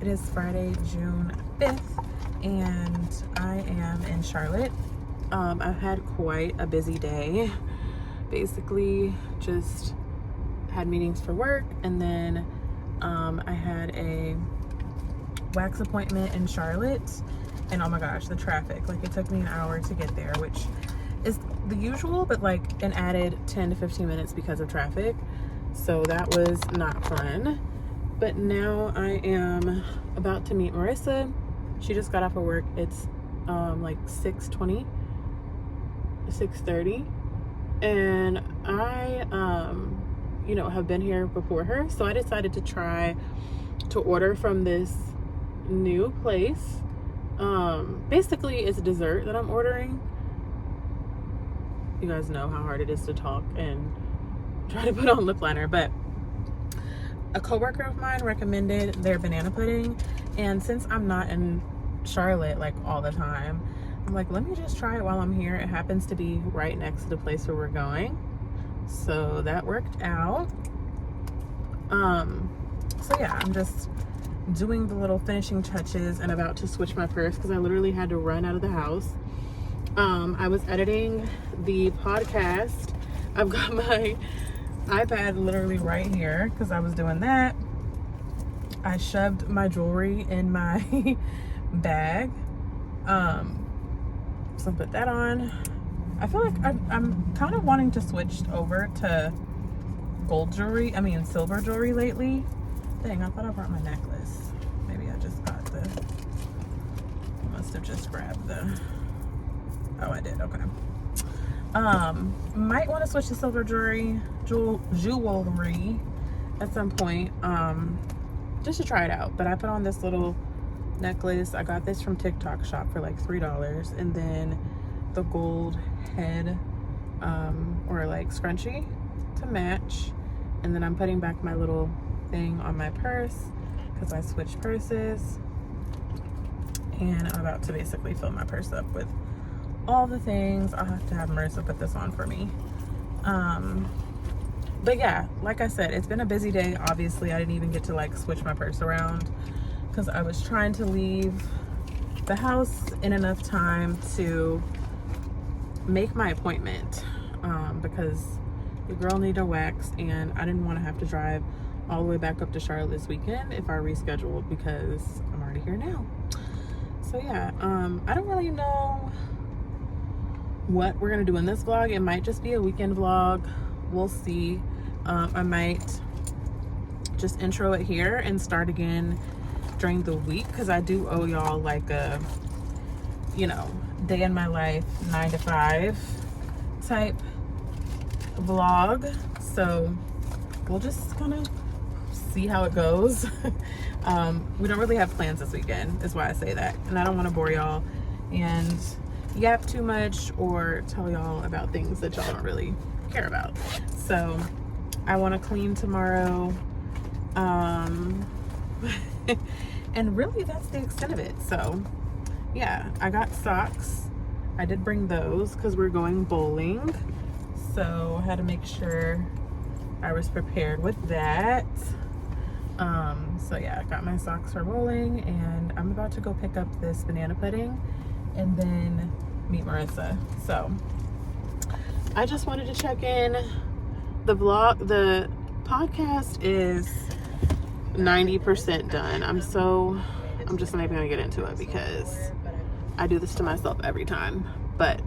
is Friday, June 5th, and I am in Charlotte. I've had quite a busy day. Basically, just had meetings for work, and then I had a wax appointment in Charlotte, and oh my gosh, the traffic. Like, it took me an hour to get there, which is the usual, but like an added 10 to 15 minutes because of traffic. So that was not fun. But now I am about to meet Marissa. She just got off of work. It's like 6:20, 6:30, and I you know, have been here before her, so I decided to try to order from this new place. Basically it's a dessert that I'm ordering. You guys know how hard it is to talk and try to put on lip liner, but a coworker of mine recommended their banana pudding, and since I'm not in Charlotte like all the time, I'm like, let me just try it while I'm here. It happens to be right next to the place where we're going, so that worked out. So yeah, I'm just doing the little finishing touches and about to switch my purse because I literally had to run out of the house. I was editing the podcast. I've got my iPad literally right here because I was doing that. I shoved my jewelry in my bag, so put that on. I feel like I'm kind of wanting to switch over to silver jewelry lately. Dang, I thought I brought my necklace. Maybe I just got must have just grabbed oh, I did. Okay. Might want to switch to silver jewelry at some point, just to try it out. But I put on this little necklace. I got this from TikTok shop for like $3, and then the gold head or like scrunchie to match. And then I'm putting back my little thing on my purse because I switched purses, and I'm about to basically fill my purse up with all the things. I'll have to have Marissa put this on for me. But yeah, like I said, it's been a busy day. Obviously, I didn't even get to like switch my purse around because I was trying to leave the house in enough time to make my appointment, because the girl needed a wax, and I didn't want to have to drive all the way back up to Charlotte this weekend if I rescheduled, because I'm already here now. So yeah, I don't really know what we're gonna do in this vlog. It might just be a weekend vlog. We'll see. I might just intro it here and start again during the week, because I do owe y'all like a, you know, day in my life 9 to 5 type vlog. So we'll just kind of see how it goes. We don't really have plans this weekend, is why I say that, and I don't want to bore y'all and yap too much or tell y'all about things that y'all don't really care about. So I want to clean tomorrow, and really that's the extent of it. So yeah, I got socks. I did bring those because we're going bowling, so I had to make sure I was prepared with that. So yeah, I got my socks for bowling, and I'm about to go pick up this banana pudding and then meet Marissa. So I just wanted to check in. The podcast is 90% done. I'm just not even gonna get into it because I do this to myself every time, but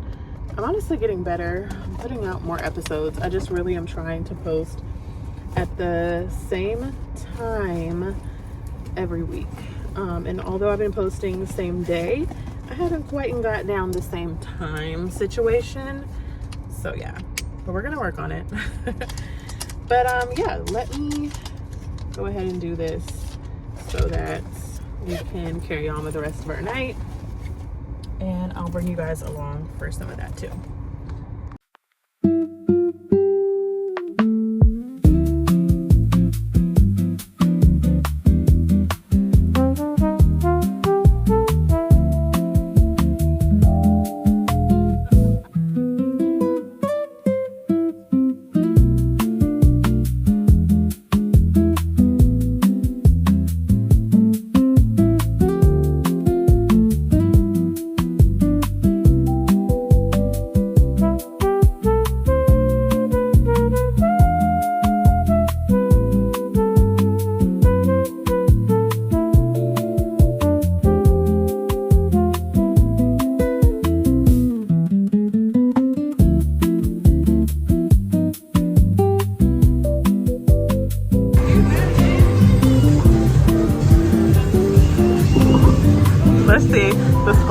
I'm honestly getting better. I'm putting out more episodes. I just really am trying to post at the same time every week, and although I've been posting the same day, I haven't quite got down the same time situation. So yeah, but we're gonna work on it. But yeah, let me go ahead and do this so that we can carry on with the rest of our night, and I'll bring you guys along for some of that too.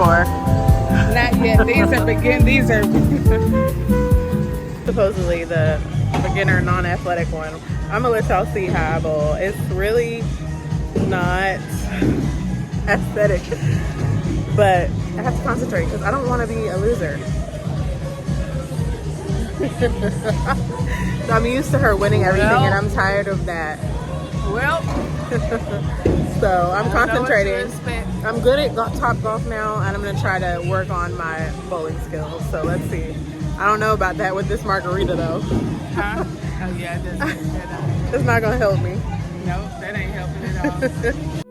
before. Not yet. These are Supposedly the beginner non-athletic one. I'm gonna let y'all see how I bowl. It's really not aesthetic, but I have to concentrate because I don't want to be a loser. So I'm used to her winning everything, and I'm tired of that. well. So I'm concentrating. I'm good at top golf now, and I'm gonna try to work on my bowling skills. So let's see. I don't know about that with this margarita though. Huh? Oh yeah, it doesn't. It's not gonna help me. No, that ain't helping at all.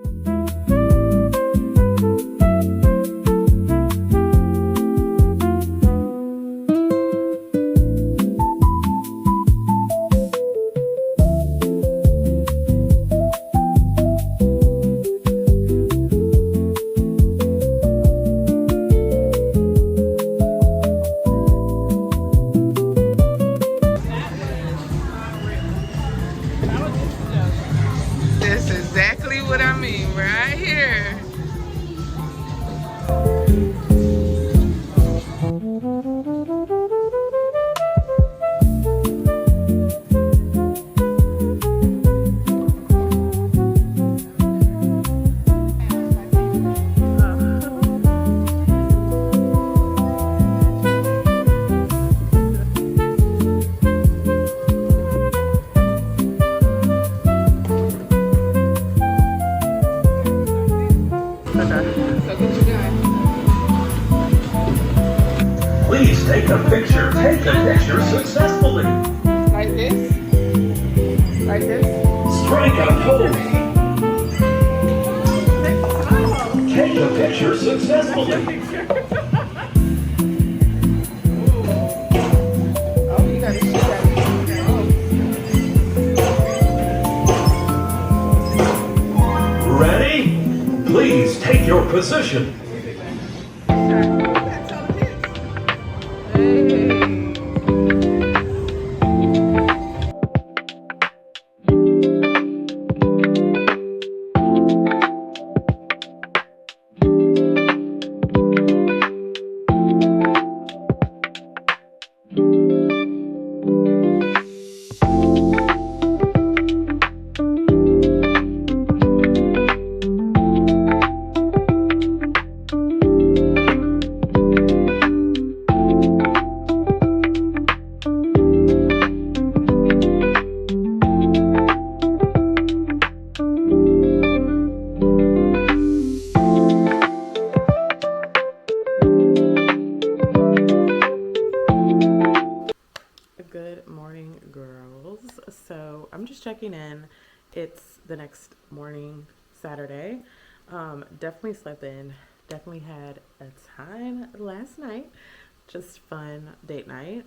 That's exactly what I mean, right here. Please take a picture. Take a picture successfully. Like this? Like this? Strike a pose. Take a picture successfully. Oh, you gotta shoot that. Ready? Please take your position. Good morning, girls. So I'm just checking in. It's the next morning, Saturday. Definitely slept in. Definitely had a time last night. Just fun date night.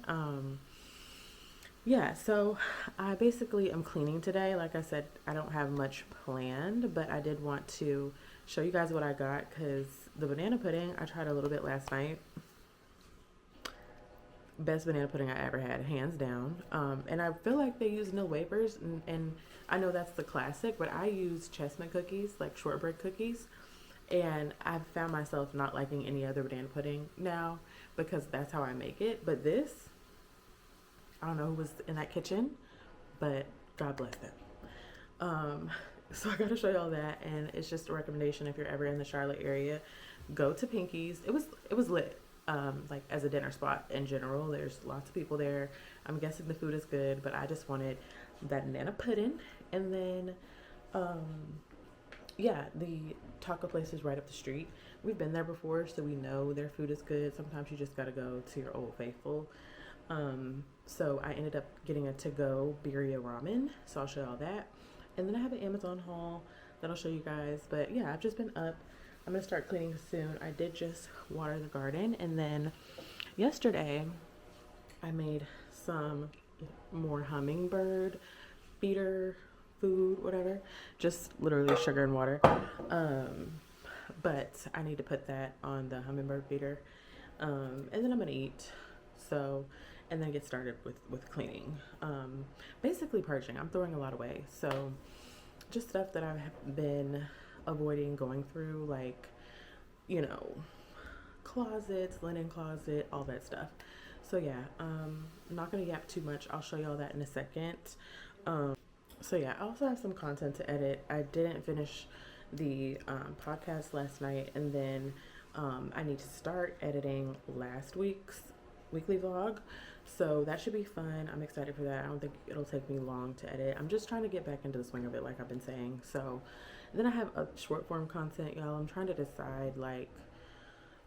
Yeah, so I basically am cleaning today. Like I said, I don't have much planned, but I did want to show you guys what I got because the banana pudding, I tried a little bit last night. Best banana pudding I ever had, hands down. And I feel like they use no wafers, and I know that's the classic, but I use chestnut cookies, like shortbread cookies, and I've found myself not liking any other banana pudding now because that's how I make it. But this, I don't know who was in that kitchen, but God bless them. So I gotta show y'all that, and it's just a recommendation if you're ever in the Charlotte area, go to Pinky's. It was lit. Like as a dinner spot in general, there's lots of people there. I'm guessing the food is good, but I just wanted that banana pudding. And then yeah, the taco place is right up the street. We've been there before, so we know their food is good. Sometimes you just gotta go to your Old Faithful. So I ended up getting a to-go birria ramen, so I'll show y'all that. And then I have an Amazon haul that I'll show you guys. But yeah, I've just been up. I'm gonna start cleaning soon. I did just water the garden, and then yesterday I made some more hummingbird feeder food, whatever, just literally sugar and water. But I need to put that on the hummingbird feeder, and then I'm gonna eat. So, and then get started with cleaning. Basically purging. I'm throwing a lot away, so just stuff that I've been avoiding going through, like, you know, closets, linen closet, all that stuff. So yeah, I'm not gonna yap too much. I'll show y'all that in a second. So yeah, I also have some content to edit. I didn't finish the podcast last night, and then I need to start editing last week's weekly vlog. So that should be fun. I'm excited for that. I don't think it'll take me long to edit. I'm just trying to get back into the swing of it, like I've been saying. So then I have a short form content, y'all. I'm trying to decide like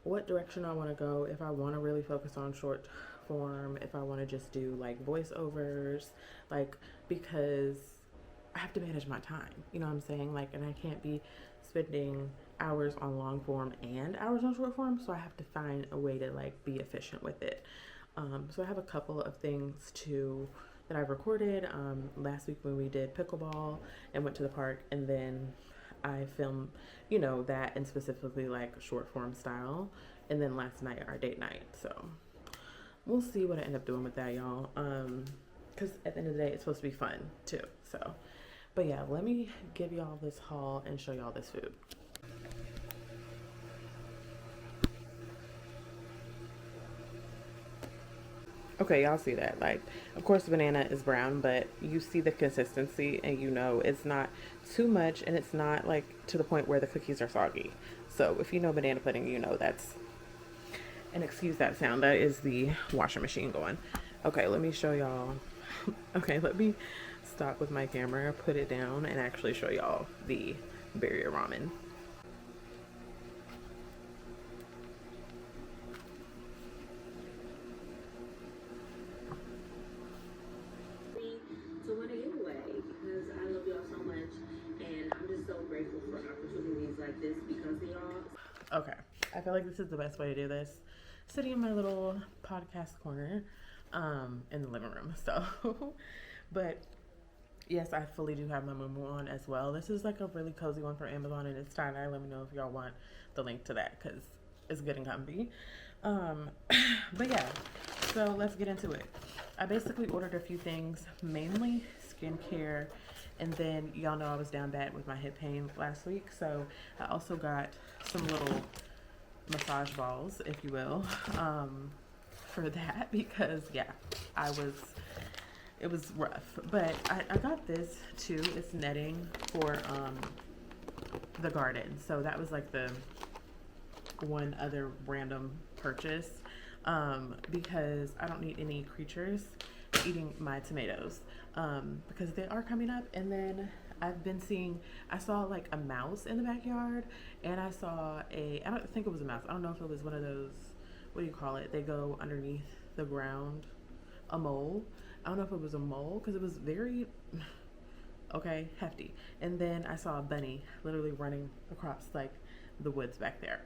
what direction I want to go, if I want to really focus on short form, if I want to just do like voiceovers, like, because I have to manage my time, you know what I'm saying? Like, and I can't be spending hours on long form and hours on short form, so I have to find a way to like be efficient with it. So I have a couple of things that I've recorded last week when we did pickleball and went to the park, and then I filmed, you know, that and specifically like short form style, and then last night our date night. So we'll see what I end up doing with that, y'all, because at the end of the day it's supposed to be fun too. So but yeah, let me give y'all this haul and show y'all this food. Okay, y'all see that? Like, of course the banana is brown, but you see the consistency and you know it's not too much and it's not like to the point where the cookies are soggy. So if you know banana pudding, you know that's, and excuse that sound, that is the washing machine going. Okay, let me show y'all. Okay, let me stop with my camera, put it down, and actually show y'all the barrier ramen. To win a giveaway because I love y'all so much, and I'm just so grateful for opportunities like this because of y'all. Okay, I feel like this is the best way to do this. Sitting in my little podcast corner in the living room. So, but yes, I fully do have my muumuu on as well. This is like a really cozy one from Amazon, and it's tie-dye. Let me know if y'all want the link to that because it's good and comfy. But yeah, so let's get into it. I basically ordered a few things, mainly skincare, and then y'all know I was down bad with my hip pain last week, so I also got some little massage balls, if you will, for that, because yeah, it was rough. But I got this too. It's netting for the garden, so that was like the one other random purchase, because I don't need any creatures eating my tomatoes, because they are coming up. And then I've been seeing, I saw like a mouse in the backyard, and I saw I don't think it was a mouse, I don't know if it was one of those, what do you call it, they go underneath the ground, a mole. I don't know if it was a mole because it was very okay, hefty. And then I saw a bunny literally running across like the woods back there.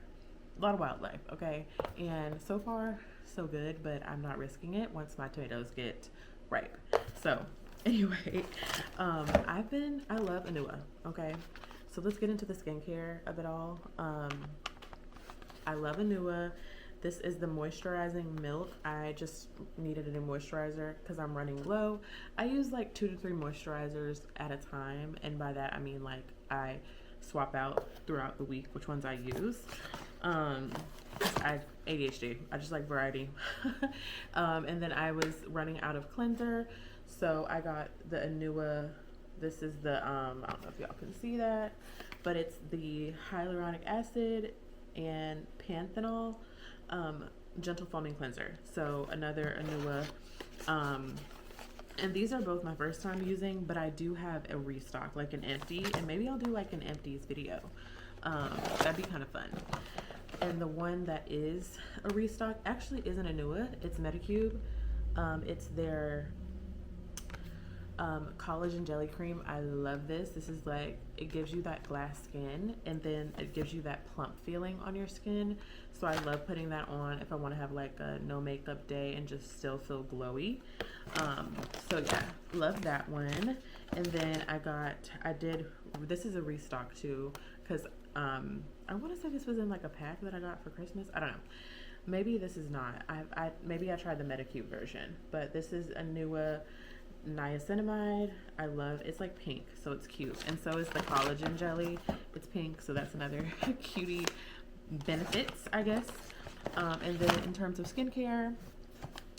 A lot of wildlife, okay? And so far so good, but I'm not risking it once my tomatoes get ripe. So anyway, I love Anua, okay? So let's get into the skincare of it all. I love Anua. This is the moisturizing milk. I just needed a new moisturizer because I'm running low. I use like 2 to 3 moisturizers at a time, and by that I mean like I swap out throughout the week which ones I use. I ADHD, I just like variety. And then I was running out of cleanser, so I got the Anua. This is the I don't know if y'all can see that, but it's the hyaluronic acid and panthenol gentle foaming cleanser. So another Anua, and these are both my first time using, but I do have a restock, like an empty, and maybe I'll do like an empties video. That'd be kind of fun. And the one that is a restock actually isn't Anua, it's Medicube. It's their collagen jelly cream. I love this. This is like, it gives you that glass skin, and then it gives you that plump feeling on your skin. So I love putting that on if I want to have like a no makeup day and just still feel glowy. So yeah, love that one. And then this is a restock too, because I want to say this was in like a pack that I got for Christmas. I don't know. Maybe this is not. Maybe I tried the Medicube version, but this is a Anua niacinamide. I love, it's like pink, so it's cute, and so is the collagen jelly. It's pink, so that's another cutie benefits, I guess. And then in terms of skincare,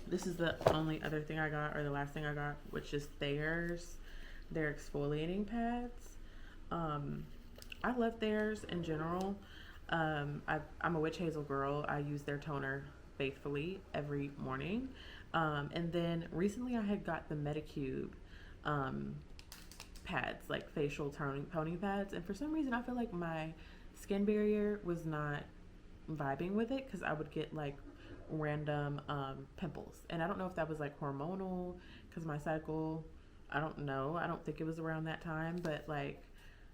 this is the only other thing I got, or the last thing I got, which is Thayer's. Their exfoliating pads. I love Thayer's in general. I'm a witch hazel girl. I use their toner faithfully every morning. And then recently I had got the Medicube pads, like facial toning pads. And for some reason, I feel like my skin barrier was not vibing with it because I would get like random pimples. And I don't know if that was like hormonal because my cycle, I don't know. I don't think it was around that time, but like,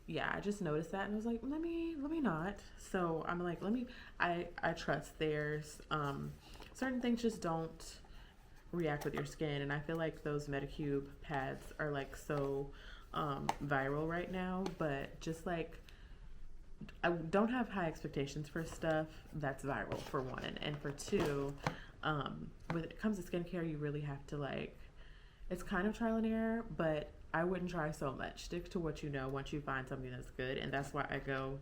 yeah, I just noticed that and I was like, let me not. So I'm like, I trust theirs. Certain things just don't react with your skin, and I feel like those Medicube pads are like so viral right now, but just like, I don't have high expectations for stuff that's viral, for one, and for two, when it comes to skincare, you really have to like, it's kind of trial and error, but I wouldn't try so much. Stick to what you know once you find something that's good, and that's why I go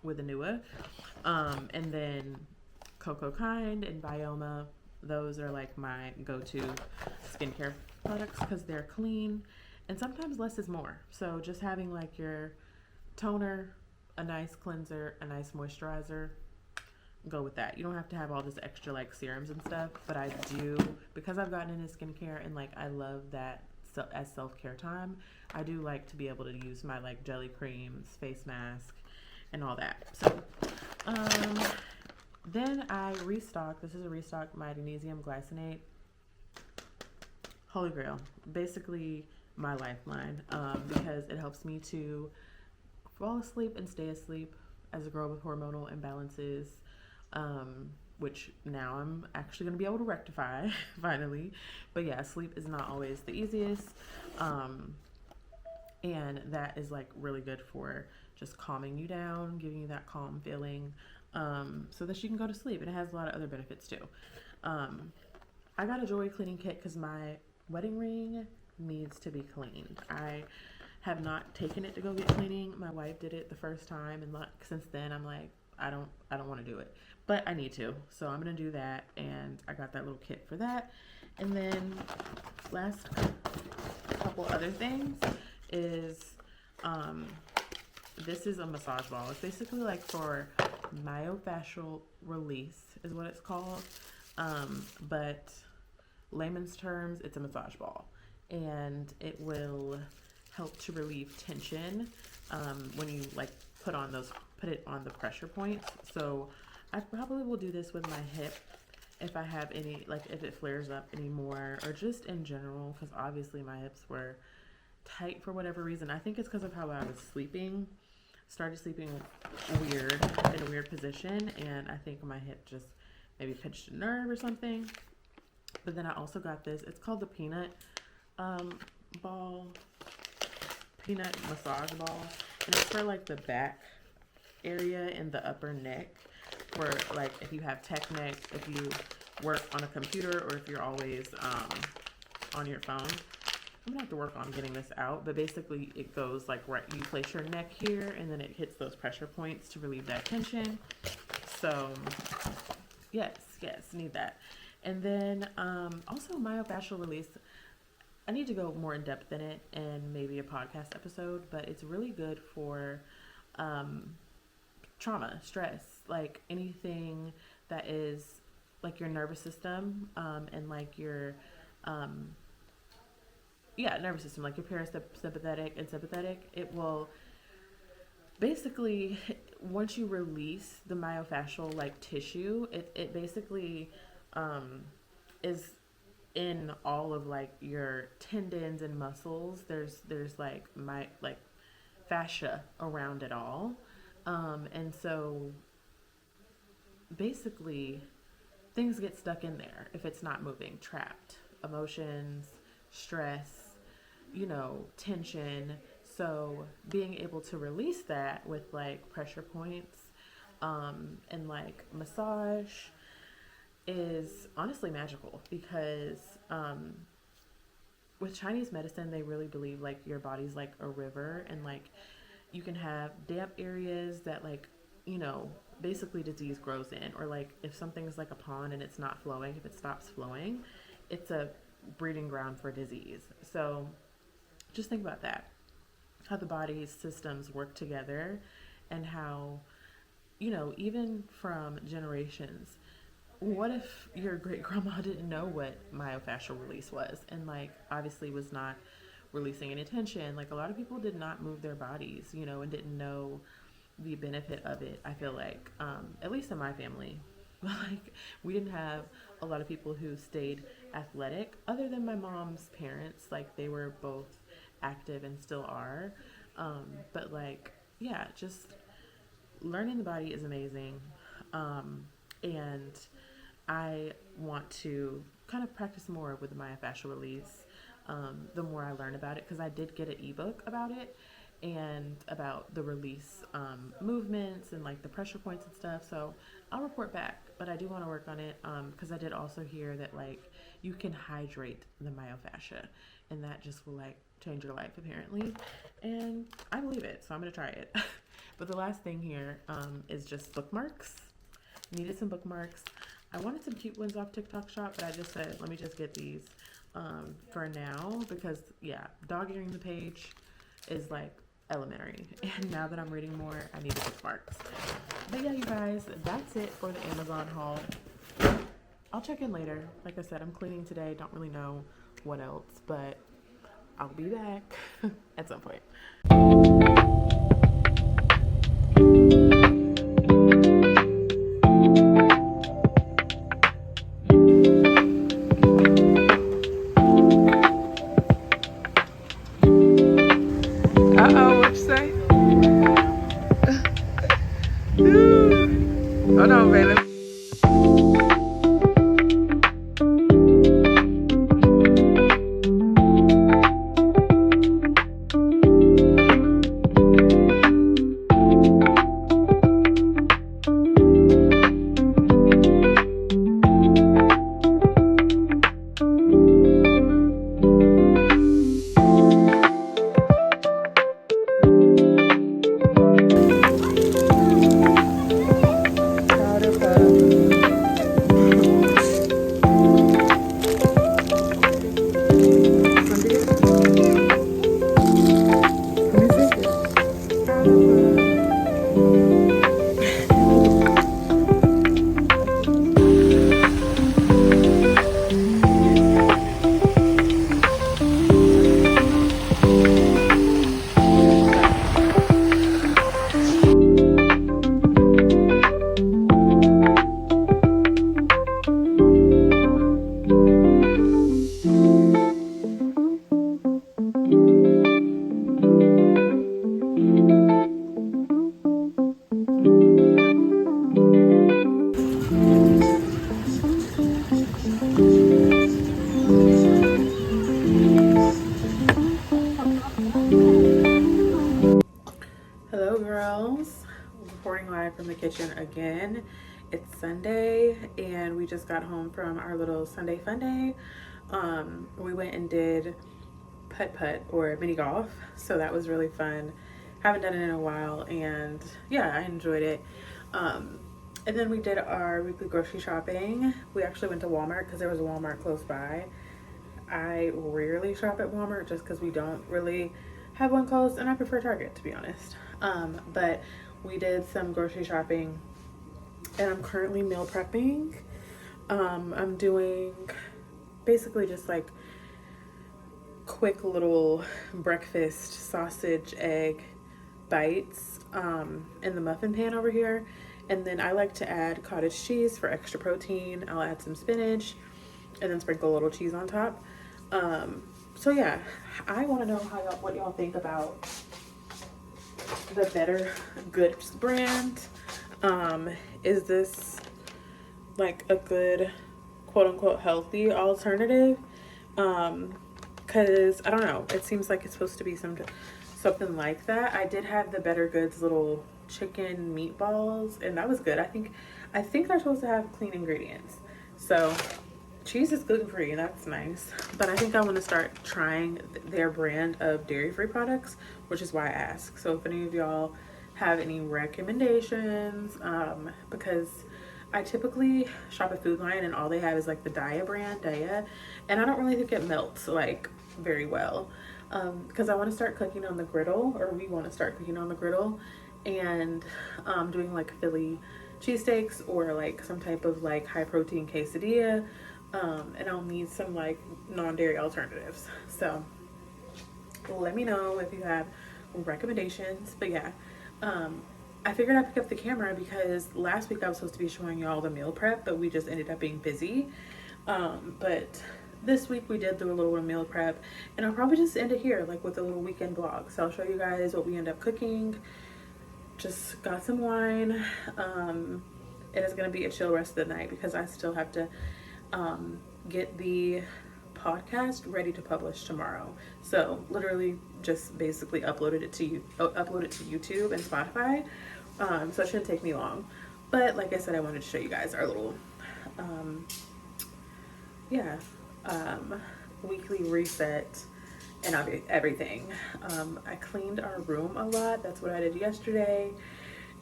with Anua. And then Coco Kind and Bioma, those are like my go-to skincare products because they're clean, and sometimes less is more. So just having like your toner, a nice cleanser, a nice moisturizer, go with that. You don't have to have all this extra like serums and stuff, but I do, because I've gotten into skincare and like I love that as self-care time, I do like to be able to use my like jelly creams, face mask, and all that. So then I restocked, this is a restock, magnesium glycinate. Holy grail, basically my lifeline, because it helps me to fall asleep and stay asleep as a girl with hormonal imbalances, which now I'm actually going to be able to rectify finally. But yeah, sleep is not always the easiest, and that is like really good for just calming you down, giving you that calm feeling, so that you can go to sleep. And it has a lot of other benefits too. I got a jewelry cleaning kit because my wedding ring needs to be cleaned. I have not taken it to go get cleaning. My wife did it the first time, and like since then I'm like, I don't want to do it, but I need to, so I'm gonna do that. And I got that little kit for that. And then last couple other things is this is a massage ball. It's basically like for myofascial release is what it's called, but layman's terms, it's a massage ball, and it will help to relieve tension when you like put it on the pressure points. So I probably will do this with my hip if I have any, like if it flares up anymore, or just in general, because obviously my hips were tight for whatever reason. I think it's because of how I was sleeping. Started sleeping weird, in a weird position, and I think my hip just maybe pinched a nerve or something. But then I also got this, it's called the peanut peanut massage ball, and it's for like the back area and the upper neck, for like if you have tech neck, if you work on a computer, or if you're always on your phone. I'm gonna have to work on getting this out, but basically it goes like right, you place your neck here and then it hits those pressure points to relieve that tension. So yes, need that. And then also myofascial release, I need to go more in depth in it and maybe a podcast episode, but it's really good for trauma, stress, like anything that is like your nervous system, and like your nervous system, like your parasympathetic and sympathetic. It will basically, once you release the myofascial like tissue, it basically is in all of like your tendons and muscles. There's like fascia around it all, and so basically things get stuck in there if it's not moving, trapped emotions, stress, tension. So being able to release that with like pressure points and like massage is honestly magical, because with Chinese medicine, they really believe like your body's like a river, and like you can have damp areas that like basically disease grows in, or like if something is like a pond and it's not flowing, if it stops flowing, it's a breeding ground for disease. So just think about that, how the body's systems work together, and how, you know, even from generations, what if your great grandma didn't know what myofascial release was, and like obviously was not releasing any tension? Like a lot of people did not move their bodies, you know, and didn't know the benefit of it. I feel like, at least in my family, like we didn't have a lot of people who stayed athletic other than my mom's parents. Like they were both active and still are. But like, yeah, just learning the body is amazing. And I want to kind of practice more with the myofascial release, the more I learn about it, because I did get an ebook about it and about the release movements and like the pressure points and stuff. So I'll report back, but I do want to work on it, because I did also hear that like you can hydrate the myofascia, and that just will like change your life apparently, and I believe it, so I'm gonna try it. But the last thing here is just bookmarks. Needed some bookmarks. I wanted some cute ones off TikTok Shop, but I just said let me just get these for now, because yeah, dog earing the page is like elementary, and now that I'm reading more, I need the bookmarks. But yeah, you guys, that's it for the Amazon haul. I'll check in later. Like I said, I'm cleaning today, don't really know what else, but I'll be back at some point. Uh-oh, what you say? Hold on, baby. Hello girls, reporting live from the kitchen again. It's Sunday and we just got home from our little Sunday fun day. We went and did putt-putt or mini golf, so that was really fun. Haven't done it in a while, and yeah, I enjoyed it. And then we did our weekly grocery shopping. We actually went to Walmart because there was a Walmart close by. I rarely shop at Walmart just because we don't really have one close, and I prefer Target, to be honest. But we did some grocery shopping, and I'm currently meal prepping. I'm doing basically just like quick little breakfast sausage egg bites in the muffin pan over here, and then I like to add cottage cheese for extra protein. I'll add some spinach and then sprinkle a little cheese on top. So yeah, I want to know what y'all think about the Better Goods brand. Is this like a good quote-unquote healthy alternative? Because I don't know, it seems like it's supposed to be something like that. I did have the Better Goods little chicken meatballs, and that was good. I think they're supposed to have clean ingredients. So cheese is gluten-free, that's nice. But I think I want to start trying their brand of dairy-free products, which is why I asked. So if any of y'all have any recommendations, because I typically shop at Food Lion and all they have is like the Dia brand, and I don't really think it melts like very well, because I want to start cooking on the griddle, or we want to start cooking on the griddle, and doing like Philly cheesesteaks or like some type of like high protein quesadilla, and I'll need some like non-dairy alternatives. So let me know if you have recommendations. But yeah, I figured I'd pick up the camera because last week I was supposed to be showing y'all the meal prep, but we just ended up being busy. But this week we did do a little meal prep, and I'll probably just end it here like with a little weekend vlog. So I'll show you guys what we end up cooking. Just got some wine. It is going to be a chill rest of the night because I still have to get the podcast ready to publish tomorrow. So literally just basically uploaded it to YouTube and Spotify. So it shouldn't take me long. But like I said, I wanted to show you guys our little weekly reset and everything. I cleaned our room a lot. That's what I did yesterday.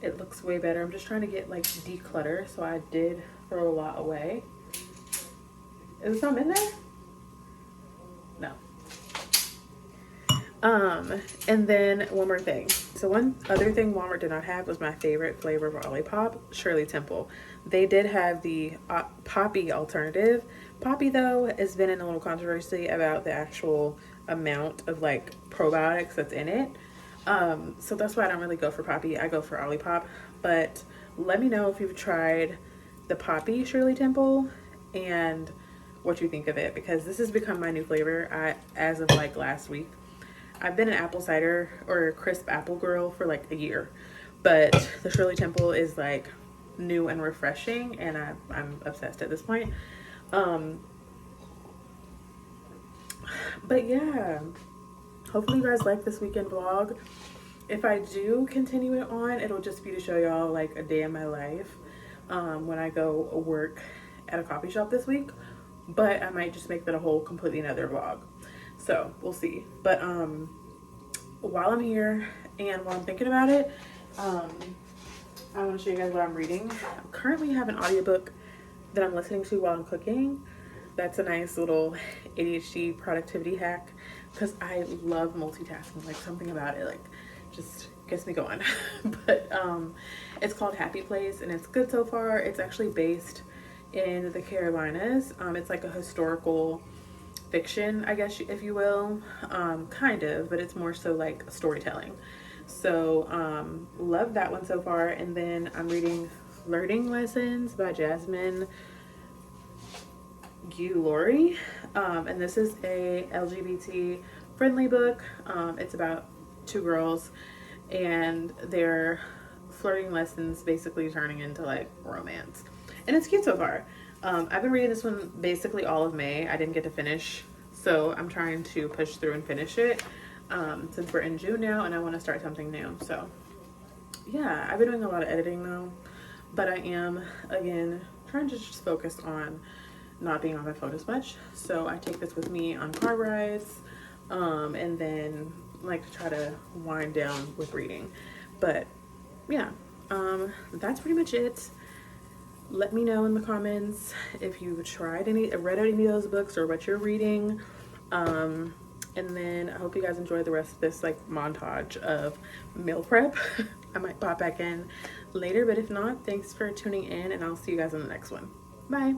It looks way better. I'm just trying to get like declutter, so I did throw a lot away. Is there something in there? No. And then one more thing. So one other thing Walmart did not have was my favorite flavor of Olipop, Shirley Temple. They did have the Poppy alternative. Poppy though has been in a little controversy about the actual amount of like probiotics that's in it. So that's why I don't really go for Poppy. I go for Olipop. But let me know if you've tried the Poppy Shirley Temple and what you think of it, because this has become my new flavor as of like last week. I've been an apple cider or crisp apple girl for like a year, but the Shirley Temple is like new and refreshing, and I'm obsessed at this point. But yeah, hopefully you guys like this weekend vlog. If I do continue it on, it'll just be to show y'all like a day in my life when I go work at a coffee shop this week. But I might just make that a whole completely another vlog. So we'll see. But while I'm here and while I'm thinking about it, I want to show you guys what I'm reading. I currently have an audiobook that I'm listening to while I'm cooking. That's a nice little ADHD productivity hack because I love multitasking. Like something about it like just gets me going. But it's called Happy Place and it's good so far. It's actually based in the Carolinas. It's like a historical fiction, I guess, if you will, kind of, but it's more so like storytelling. So love that one so far. And then I'm reading Flirting Lessons by Jasmine Guillory, and this is a LGBT friendly book. It's about two girls and their flirting lessons basically turning into like romance, and it's cute so far. I've been reading this one basically all of May. I didn't get to finish, so I'm trying to push through and finish it since we're in June now and I want to start something new. So yeah, I've been doing a lot of editing though, but I am again trying to just focus on not being on my phone as much. So I take this with me on car rides, and then like to try to wind down with reading. But yeah, that's pretty much it. Let me know in the comments if you read any of those books or what you're reading. And then I hope you guys enjoy the rest of this like montage of meal prep. I might pop back in later, but if not, thanks for tuning in and I'll see you guys in the next one. Bye.